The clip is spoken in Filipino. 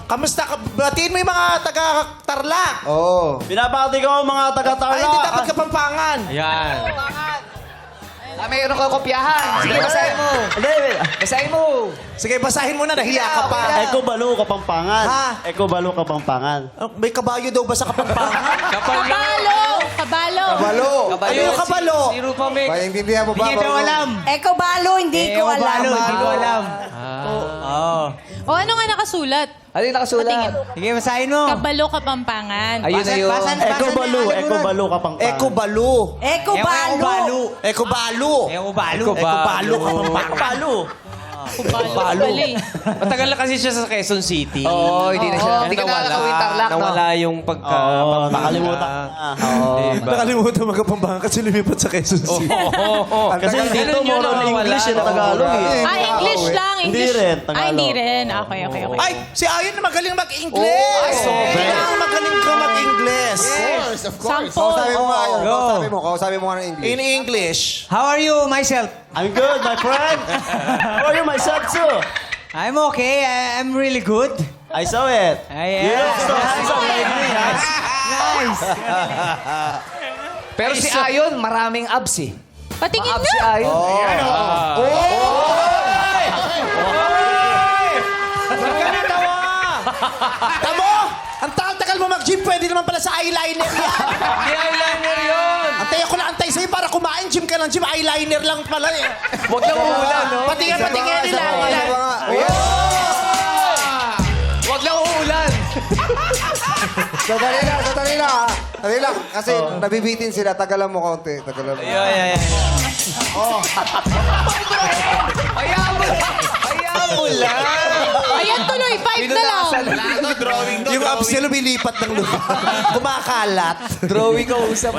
Kamusta ka? Batiin mo yung mga taga-Tarlac. Oo. Binabati ko ang mga Ay, taga-Tarlac. hindi dapat Kapampangan. Yan. Mayroon ka kopyahan. Sige, basahin mo. Basahin mo. Sige, basahin mo na. Nahiya ka pa. Eko Balo, Kapampangan. Ha? Eko Balo, Kapampangan. May kabayo daw ba sa Kapampangan? Kabalo! Kabalo! Balo. Ano yung kabalo? Si Rupa Mix. Paintindihan mo ba? Hindi daw alam. Eko Balo, hindi ko alam. Hindi ko alam. Oo. O ano nga nakasulat? Ano yung nakasulat? Patingin. Sige, basahin mo. Kabalo Kapampangan. Ayun na yun. Eko Balo, Eko Balo, Kapampangan. Eko Balo. Eko Balo. Eko Balo. Eko Balo. Eko Balo. Kapampangan. Balo. Kabalo. Bali. Matagal na kasi siya sa Quezon City. Oo, hindi na siya. Hindi ka Nawala. nakakawin Tarlac, no? Nawala yung pagka... Oo, nakalimutan na. Diba? Nakalimutan magkapampangan kasi lumipat sa Quezon City. Kasi dito more on English na Tagalog eh. Ah, English lang. Hindi English. rin, Tagalog. Ah, hindi rin. Okay. Ay, si Ayon na magaling mag-English. Kailangan magaling ka mag-English. Of course. Sample. Kausapin mo nga yun. Go. Kausapin mo nga ng English. In English. How are you, myself? I'm good, my friend. How are you, my Satsu? I'm okay. I'm really good. I saw it. Ay, You look so handsome lately, ha? Nice. Pero si Ayon, maraming abs eh. Patingin Abs si nga. Ayon. Tamo! Ang tagal mo mag-gym, pwede naman pala sa eyeliner yan. Hindi eyeliner yun. Antay ako na antay sa'yo para kumain. Gym ka ng gym, eyeliner lang pala eh. Huwag lang uulan, no? Patingin nila. Huwag lang uulan. Sadali lang. Sadali lang. Kasi nabibitin sila. Tagalan mo konti. Tagalan mo. Ay. Hayaan mo lang. Ayan tuloy. 5 na lang. Yung abs nila lumilipat ng lupa. Kumakalat. Drawing ka usap.